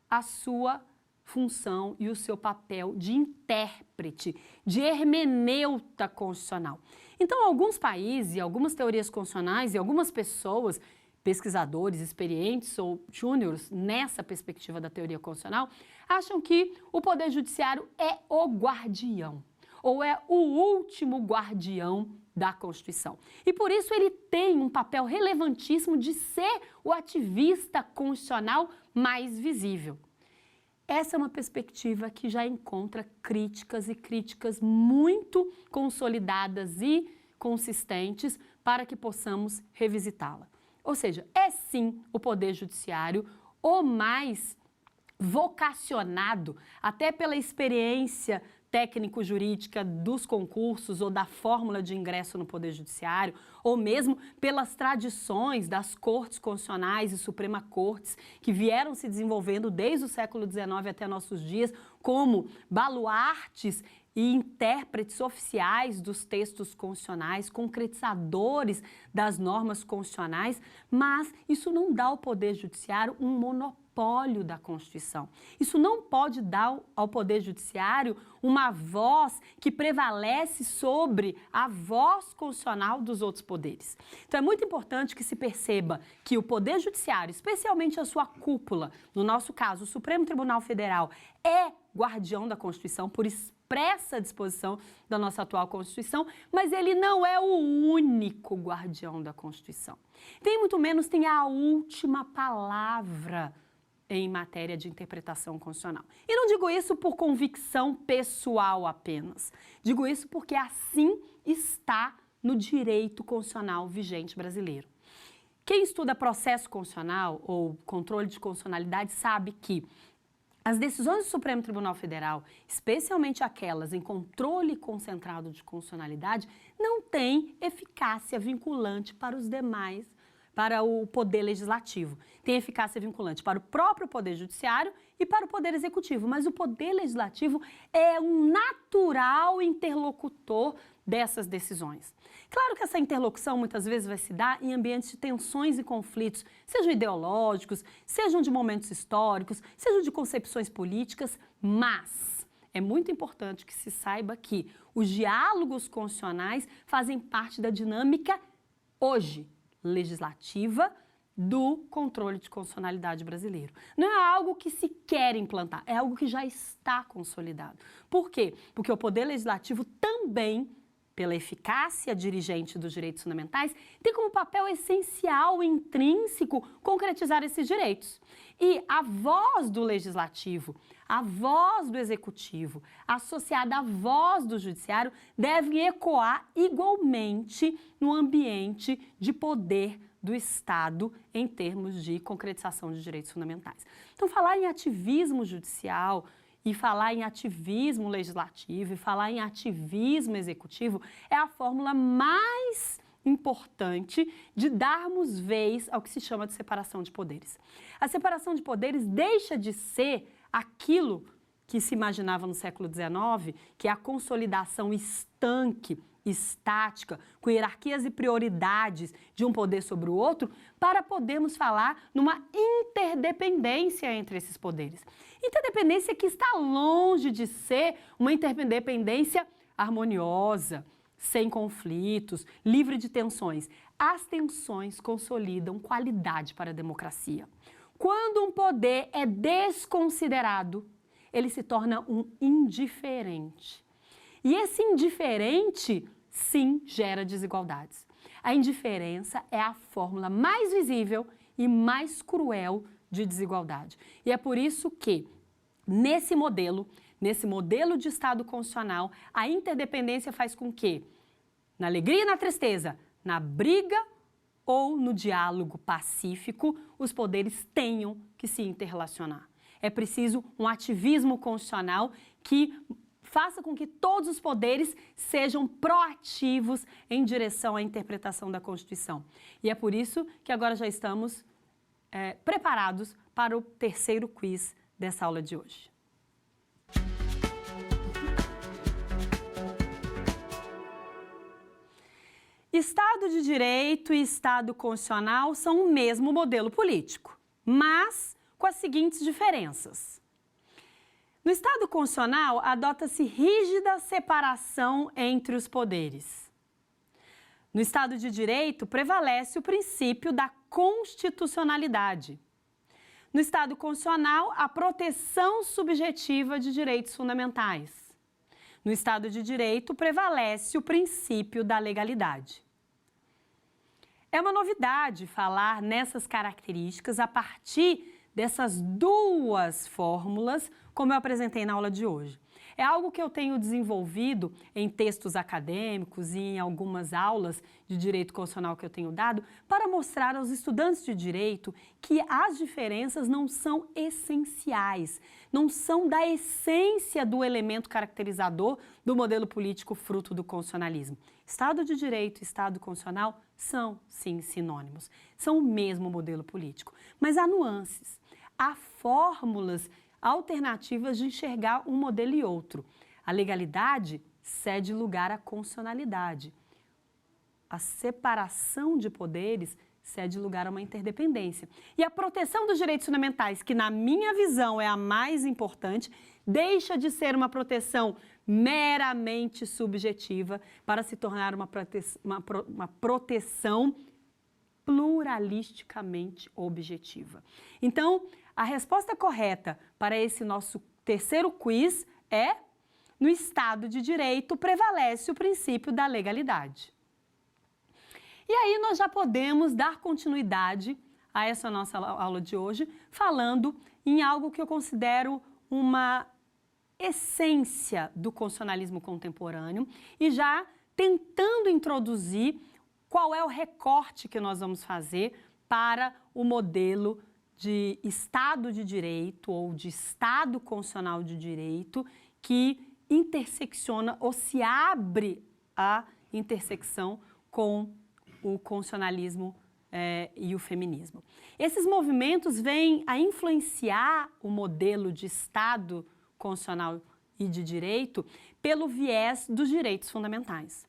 a sua função e o seu papel de intérprete, de hermeneuta constitucional. Então, alguns países e algumas teorias constitucionais e algumas pessoas, pesquisadores experientes ou júniores nessa perspectiva da teoria constitucional, acham que o Poder Judiciário é o guardião, ou é o último guardião da Constituição. E por isso ele tem um papel relevantíssimo de ser o ativista constitucional mais visível. Essa é uma perspectiva que já encontra críticas muito consolidadas e consistentes para que possamos revisitá-la. Ou seja, é sim o Poder Judiciário o mais vocacionado, até pela experiência técnico-jurídica dos concursos ou da fórmula de ingresso no Poder Judiciário, ou mesmo pelas tradições das cortes constitucionais e Suprema Cortes, que vieram se desenvolvendo desde o século XIX até nossos dias, como baluartes e intérpretes oficiais dos textos constitucionais, concretizadores das normas constitucionais, mas isso não dá ao Poder Judiciário um monopólio da Constituição. Isso não pode dar ao Poder Judiciário uma voz que prevalece sobre a voz constitucional dos outros poderes. Então é muito importante que se perceba que o Poder Judiciário, especialmente a sua cúpula, no nosso caso o Supremo Tribunal Federal, é guardião da Constituição por expressa disposição da nossa atual Constituição, mas ele não é o único guardião da Constituição. Nem muito menos tem a última palavra em matéria de interpretação constitucional. E não digo isso por convicção pessoal apenas. Digo isso porque assim está no direito constitucional vigente brasileiro. Quem estuda processo constitucional ou controle de constitucionalidade sabe que as decisões do Supremo Tribunal Federal, especialmente aquelas em controle concentrado de constitucionalidade, não têm eficácia vinculante para os demais, para o Poder Legislativo. Tem eficácia vinculante para o próprio Poder Judiciário e para o Poder Executivo, mas o Poder Legislativo é um natural interlocutor dessas decisões. Claro que essa interlocução muitas vezes vai se dar em ambientes de tensões e conflitos, sejam ideológicos, sejam de momentos históricos, sejam de concepções políticas, mas é muito importante que se saiba que os diálogos constitucionais fazem parte da dinâmica hoje legislativa do controle de constitucionalidade brasileiro. Não é algo que se quer implantar, é algo que já está consolidado. Por quê? Porque o Poder Legislativo também, pela eficácia dirigente dos direitos fundamentais, tem como papel essencial e intrínseco concretizar esses direitos. E a voz do Legislativo, a voz do Executivo, associada à voz do Judiciário, devem ecoar igualmente no ambiente de poder do Estado em termos de concretização de direitos fundamentais. Então, falar em ativismo judicial e falar em ativismo legislativo e falar em ativismo executivo é a fórmula mais importante de darmos vez ao que se chama de separação de poderes. A separação de poderes deixa de ser aquilo que se imaginava no século XIX, que é a consolidação estanque, estática, com hierarquias e prioridades de um poder sobre o outro, para podermos falar numa interdependência entre esses poderes. Interdependência que está longe de ser uma interdependência harmoniosa, sem conflitos, livre de tensões. As tensões consolidam qualidade para a democracia. Quando um poder é desconsiderado, ele se torna um indiferente. E esse indiferente, sim, gera desigualdades. A indiferença é a fórmula mais visível e mais cruel de desigualdade. E é por isso que, nesse modelo de Estado constitucional, a interdependência faz com que, na alegria e na tristeza, na briga ou no diálogo pacífico, os poderes tenham que se interrelacionar. É preciso um ativismo constitucional que faça com que todos os poderes sejam proativos em direção à interpretação da Constituição. E é por isso que agora já estamos preparados para o terceiro quiz dessa aula de hoje. Estado de Direito e Estado Constitucional são o mesmo modelo político, mas com as seguintes diferenças. No Estado Constitucional, adota-se rígida separação entre os poderes. No Estado de Direito, prevalece o princípio da constitucionalidade. No Estado Constitucional, a proteção subjetiva de direitos fundamentais. No Estado de Direito, prevalece o princípio da legalidade. É uma novidade falar nessas características a partir dessas duas fórmulas, como eu apresentei na aula de hoje. É algo que eu tenho desenvolvido em textos acadêmicos e em algumas aulas de direito constitucional que eu tenho dado para mostrar aos estudantes de direito que as diferenças não são essenciais, não são da essência do elemento caracterizador do modelo político fruto do constitucionalismo. Estado de Direito e Estado Constitucional são, sim, sinônimos, são o mesmo modelo político, mas há nuances, há fórmulas alternativas de enxergar um modelo e outro. A legalidade cede lugar à constitucionalidade. A separação de poderes cede lugar a uma interdependência. E a proteção dos direitos fundamentais, que na minha visão é a mais importante, deixa de ser uma proteção meramente subjetiva para se tornar uma proteção pluralisticamente objetiva. Então, a resposta correta para esse nosso terceiro quiz é: no Estado de Direito prevalece o princípio da legalidade. E aí nós já podemos dar continuidade a essa nossa aula de hoje, falando em algo que eu considero uma essência do constitucionalismo contemporâneo e já tentando introduzir qual é o recorte que nós vamos fazer para o modelo de Estado de Direito ou de Estado Constitucional de Direito que intersecciona ou se abre a intersecção com o constitucionalismo e o feminismo. Esses movimentos vêm a influenciar o modelo de Estado constitucional e de direito pelo viés dos direitos fundamentais.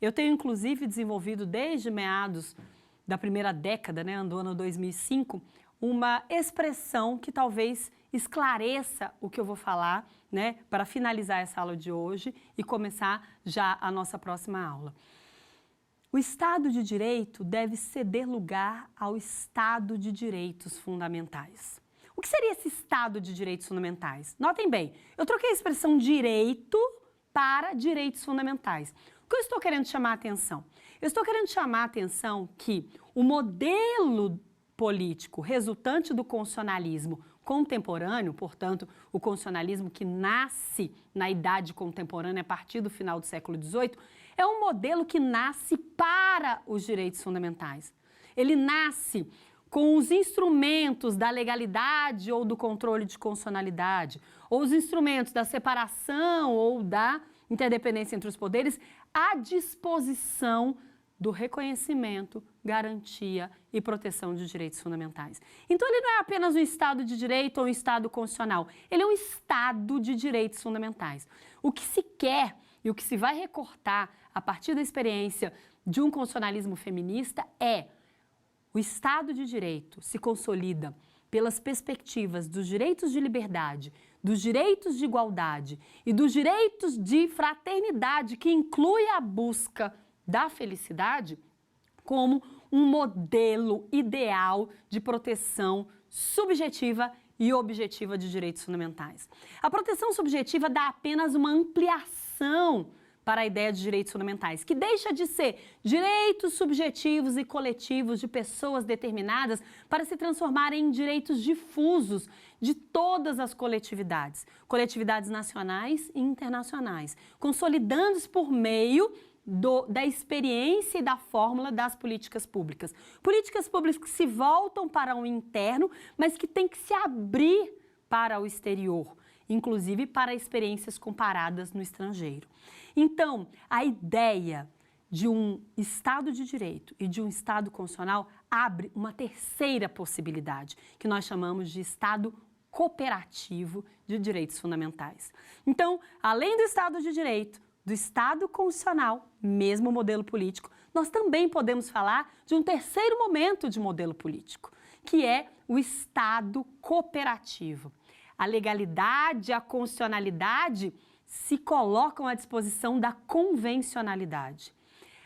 Eu tenho, inclusive, desenvolvido desde meados da primeira década, né, do ano 2005, uma expressão que talvez esclareça o que eu vou falar, né, para finalizar essa aula de hoje e começar já a nossa próxima aula. O Estado de Direito deve ceder lugar ao Estado de Direitos Fundamentais. O que seria esse Estado de Direitos Fundamentais? Notem bem, eu troquei a expressão direito para direitos fundamentais. O que eu estou querendo chamar a atenção? Eu estou querendo chamar a atenção que o modelo político resultante do constitucionalismo contemporâneo, portanto, o constitucionalismo que nasce na idade contemporânea a partir do final do século XVIII, é um modelo que nasce para os direitos fundamentais. Ele nasce com os instrumentos da legalidade ou do controle de constitucionalidade, ou os instrumentos da separação ou da interdependência entre os poderes à disposição do reconhecimento, garantia e proteção de direitos fundamentais. Então, ele não é apenas um Estado de Direito ou um Estado constitucional, ele é um Estado de direitos fundamentais. O que se quer e o que se vai recortar a partir da experiência de um constitucionalismo feminista é o Estado de Direito se consolida pelas perspectivas dos direitos de liberdade, dos direitos de igualdade e dos direitos de fraternidade, que inclui a busca da felicidade, como um modelo ideal de proteção subjetiva e objetiva de direitos fundamentais. A proteção subjetiva dá apenas uma ampliação para a ideia de direitos fundamentais, que deixa de ser direitos subjetivos e coletivos de pessoas determinadas para se transformarem em direitos difusos de todas as coletividades, coletividades nacionais e internacionais, consolidando-se por meio da experiência e da fórmula das políticas públicas. Políticas públicas que se voltam para o interno, mas que têm que se abrir para o exterior, inclusive para experiências comparadas no estrangeiro. Então, a ideia de um Estado de Direito e de um Estado constitucional abre uma terceira possibilidade, que nós chamamos de Estado cooperativo de direitos fundamentais. Então, além do Estado de Direito, do Estado constitucional, mesmo modelo político, nós também podemos falar de um terceiro momento de modelo político, que é o Estado cooperativo. A legalidade, a constitucionalidade se colocam à disposição da convencionalidade.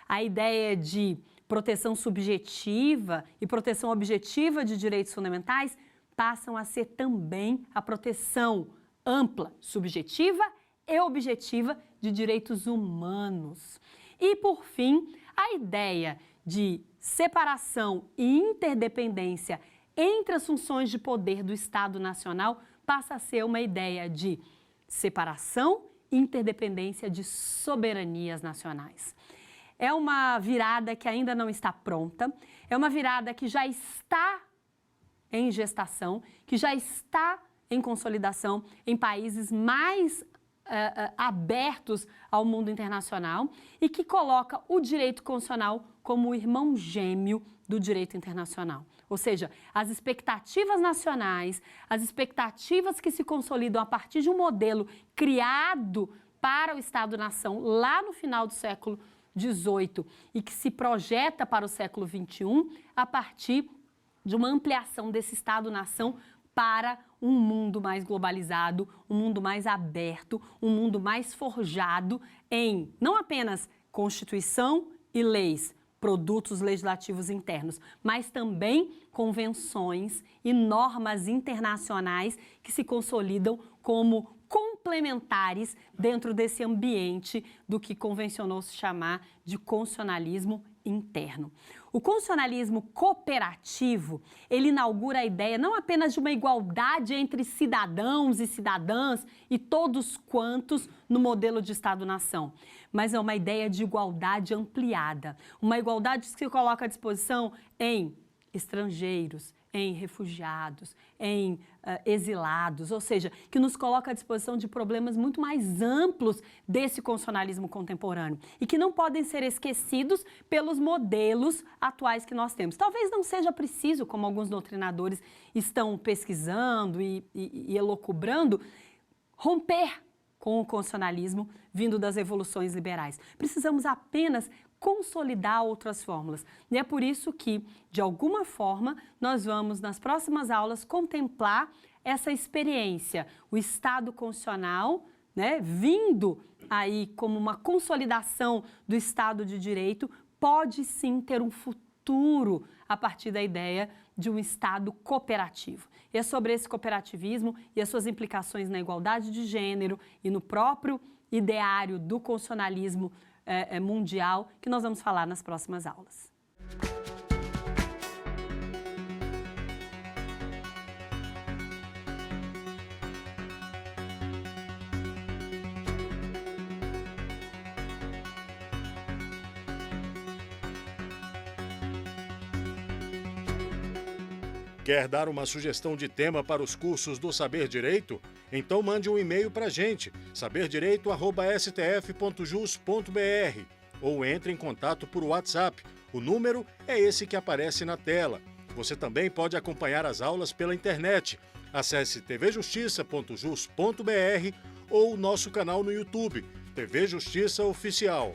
A ideia de proteção subjetiva e proteção objetiva de direitos fundamentais passam a ser também a proteção ampla, subjetiva e objetiva de direitos humanos. E, por fim, a ideia de separação e interdependência entre as funções de poder do Estado Nacional passa a ser uma ideia de separação e interdependência de soberanias nacionais. É uma virada que ainda não está pronta, é uma virada que já está em gestação, que já está em consolidação em países mais abertos ao mundo internacional e que coloca o direito constitucional como o irmão gêmeo do direito internacional. Ou seja, as expectativas nacionais, as expectativas que se consolidam a partir de um modelo criado para o Estado-nação lá no final do século XVIII e que se projeta para o século XXI a partir de uma ampliação desse Estado-nação para um mundo mais globalizado, um mundo mais aberto, um mundo mais forjado em não apenas Constituição e leis, produtos legislativos internos, mas também convenções e normas internacionais que se consolidam como complementares dentro desse ambiente do que convencionou-se chamar de constitucionalismo interno. O constitucionalismo cooperativo, ele inaugura a ideia não apenas de uma igualdade entre cidadãos e cidadãs e todos quantos no modelo de Estado-nação, mas é uma ideia de igualdade ampliada, uma igualdade que se coloca à disposição em estrangeiros, em refugiados, em exilados, ou seja, que nos coloca à disposição de problemas muito mais amplos desse constitucionalismo contemporâneo e que não podem ser esquecidos pelos modelos atuais que nós temos. Talvez não seja preciso, como alguns doutrinadores estão pesquisando e elucubrando, romper com o constitucionalismo vindo das revoluções liberais. Precisamos apenas consolidar outras fórmulas. E é por isso que, de alguma forma, nós vamos, nas próximas aulas, contemplar essa experiência, o Estado constitucional, né, vindo aí como uma consolidação do Estado de Direito, pode sim ter um futuro a partir da ideia de um Estado cooperativo. E é sobre esse cooperativismo e as suas implicações na igualdade de gênero e no próprio ideário do constitucionalismo mundial que nós vamos falar nas próximas aulas. Quer dar uma sugestão de tema para os cursos do Saber Direito? Então mande um e-mail para a gente, saberdireito@stf.jus.br, ou entre em contato por WhatsApp. O número é esse que aparece na tela. Você também pode acompanhar as aulas pela internet. Acesse tvjustiça.jus.br ou o nosso canal no YouTube, TV Justiça Oficial.